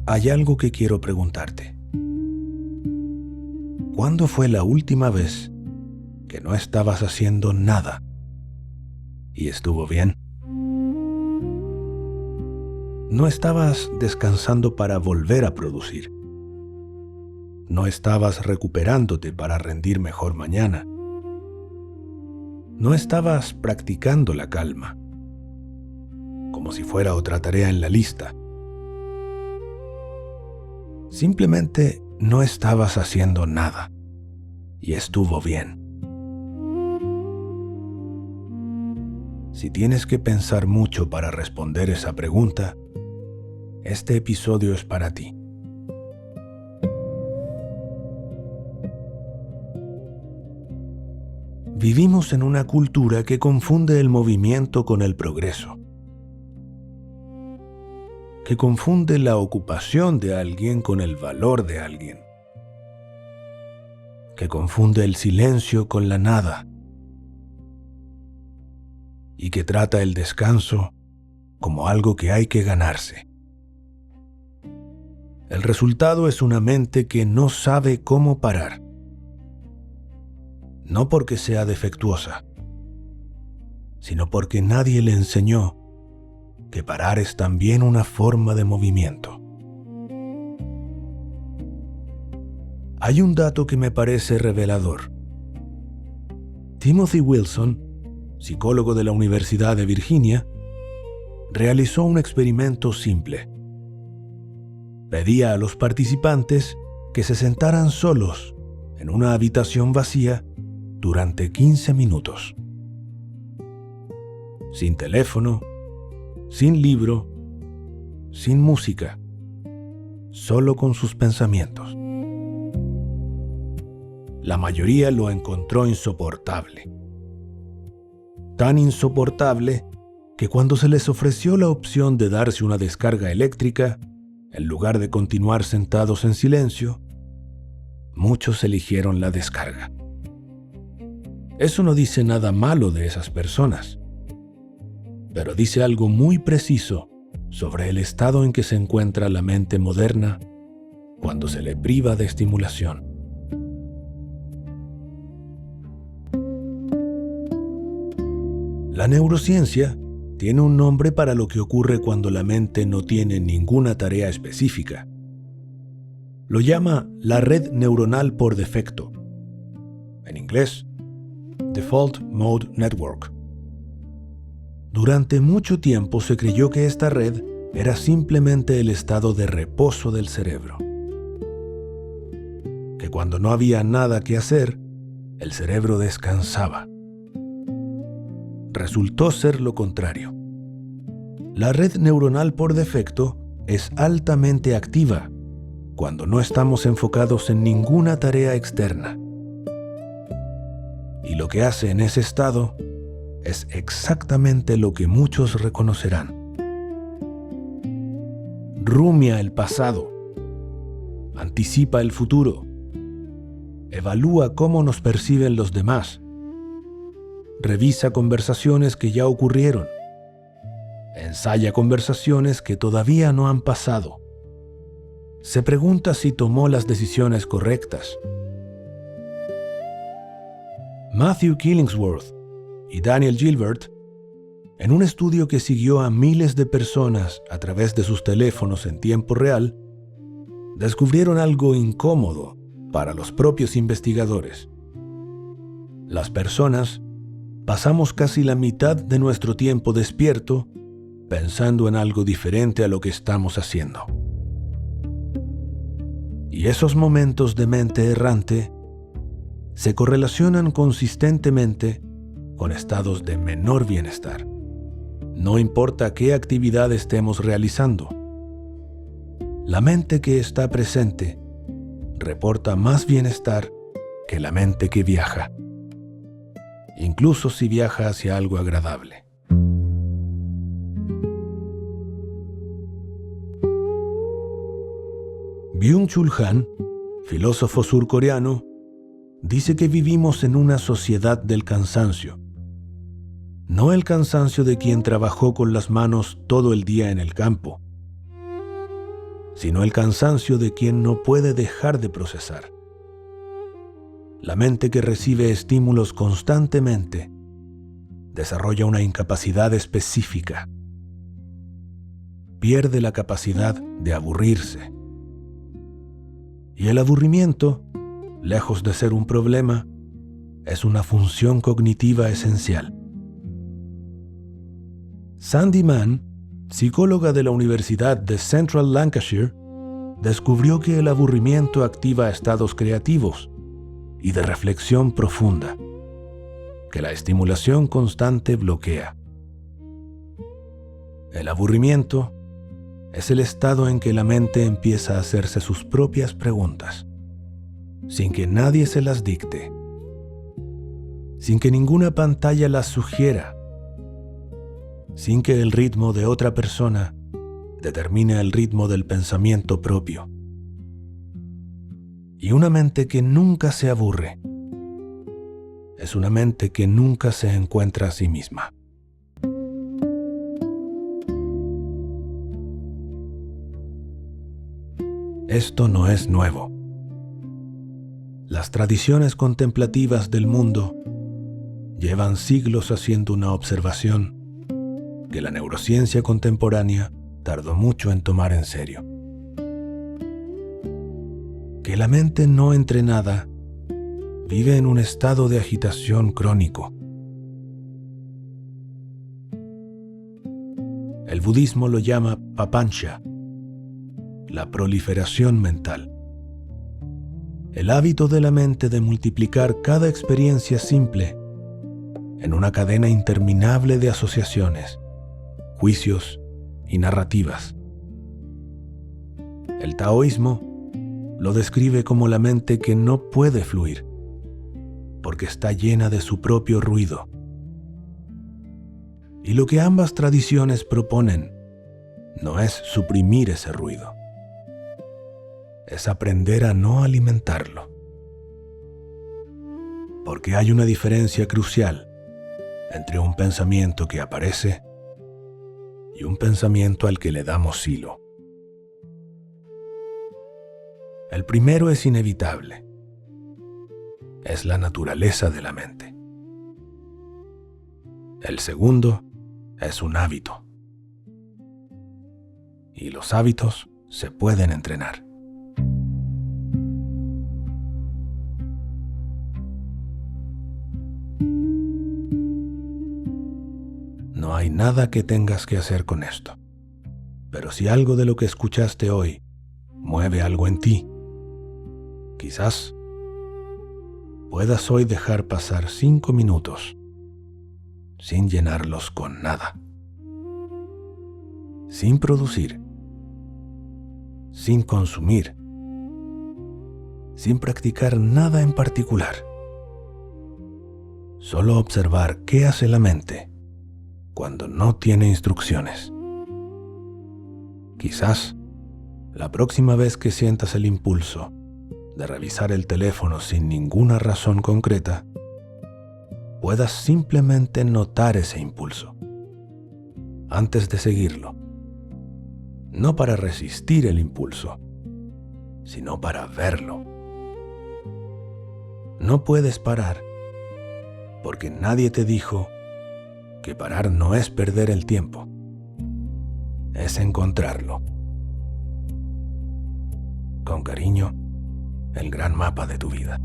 Hay algo que quiero preguntarte. ¿Cuándo fue la última vez que no estabas haciendo nada y estuvo bien? No estabas descansando para volver a producir. No estabas recuperándote para rendir mejor mañana. No estabas practicando la calma, como si fuera otra tarea en la lista. Simplemente no estabas haciendo nada y estuvo bien. Si tienes que pensar mucho para responder esa pregunta, este episodio es para ti. Vivimos en una cultura que confunde el movimiento con el progreso, que confunde la ocupación de alguien con el valor de alguien, que confunde el silencio con la nada y que trata el descanso como algo que hay que ganarse. El resultado es una mente que no sabe cómo parar. No porque sea defectuosa, sino porque nadie le enseñó que parar es también una forma de movimiento. Hay un dato que me parece revelador. Timothy Wilson, psicólogo de la Universidad de Virginia, realizó un experimento simple. Pedía a los participantes que se sentaran solos en una habitación vacía durante 15 minutos. Sin teléfono, sin libro, sin música, solo con sus pensamientos. La mayoría lo encontró insoportable. Tan insoportable que cuando se les ofreció la opción de darse una descarga eléctrica, en lugar de continuar sentados en silencio, muchos eligieron la descarga. Eso no dice nada malo de esas personas, pero dice algo muy preciso sobre el estado en que se encuentra la mente moderna cuando se le priva de estimulación. La neurociencia tiene un nombre para lo que ocurre cuando la mente no tiene ninguna tarea específica. Lo llama la red neuronal por defecto. En inglés, Default Mode Network. Durante mucho tiempo se creyó que esta red era simplemente el estado de reposo del cerebro. Que cuando no había nada que hacer, el cerebro descansaba. Resultó ser lo contrario. La red neuronal por defecto es altamente activa cuando no estamos enfocados en ninguna tarea externa. Y lo que hace en ese estado es exactamente lo que muchos reconocerán. Rumia el pasado, anticipa el futuro, evalúa cómo nos perciben los demás, revisa conversaciones que ya ocurrieron, ensaya conversaciones que todavía no han pasado, se pregunta si tomó las decisiones correctas. Matthew Killingsworth y Daniel Gilbert, en un estudio que siguió a miles de personas a través de sus teléfonos en tiempo real, descubrieron algo incómodo para los propios investigadores. Las personas pasamos casi la mitad de nuestro tiempo despierto pensando en algo diferente a lo que estamos haciendo. Y esos momentos de mente errante se correlacionan consistentemente con estados de menor bienestar. No importa qué actividad estemos realizando. La mente que está presente reporta más bienestar que la mente que viaja, incluso si viaja hacia algo agradable. Byung-Chul Han, filósofo surcoreano, dice que vivimos en una sociedad del cansancio. No el cansancio de quien trabajó con las manos todo el día en el campo, sino el cansancio de quien no puede dejar de procesar. La mente que recibe estímulos constantemente desarrolla una incapacidad específica. Pierde la capacidad de aburrirse. Y el aburrimiento, lejos de ser un problema, es una función cognitiva esencial. Sandi Mann, psicóloga de la Universidad de Central Lancashire, descubrió que el aburrimiento activa estados creativos y de reflexión profunda, que la estimulación constante bloquea. El aburrimiento es el estado en que la mente empieza a hacerse sus propias preguntas, sin que nadie se las dicte, sin que ninguna pantalla las sugiera, sin que el ritmo de otra persona determine el ritmo del pensamiento propio. Y una mente que nunca se aburre es una mente que nunca se encuentra a sí misma. Esto no es nuevo. Las tradiciones contemplativas del mundo llevan siglos haciendo una observación que la neurociencia contemporánea tardó mucho en tomar en serio. Que la mente no entrenada vive en un estado de agitación crónico. El budismo lo llama papancha, la proliferación mental. El hábito de la mente de multiplicar cada experiencia simple en una cadena interminable de asociaciones, juicios y narrativas. El taoísmo lo describe como la mente que no puede fluir, porque está llena de su propio ruido. Y lo que ambas tradiciones proponen no es suprimir ese ruido, es aprender a no alimentarlo. Porque hay una diferencia crucial entre un pensamiento que aparece y un pensamiento al que le damos hilo. El primero es inevitable. Es la naturaleza de la mente. El segundo es un hábito. Y los hábitos se pueden entrenar. No hay nada que tengas que hacer con esto. Pero si algo de lo que escuchaste hoy mueve algo en ti, quizás puedas hoy dejar pasar 5 minutos sin llenarlos con nada, sin producir, sin consumir, sin practicar nada en particular. Solo observar qué hace la mente cuando no tiene instrucciones. Quizás la próxima vez que sientas el impulso de revisar el teléfono sin ninguna razón concreta, puedas simplemente notar ese impulso antes de seguirlo, no para resistir el impulso, sino para verlo. No puedes parar porque nadie te dijo que parar no es perder el tiempo, es encontrarlo. Con cariño, el gran mapa de tu vida.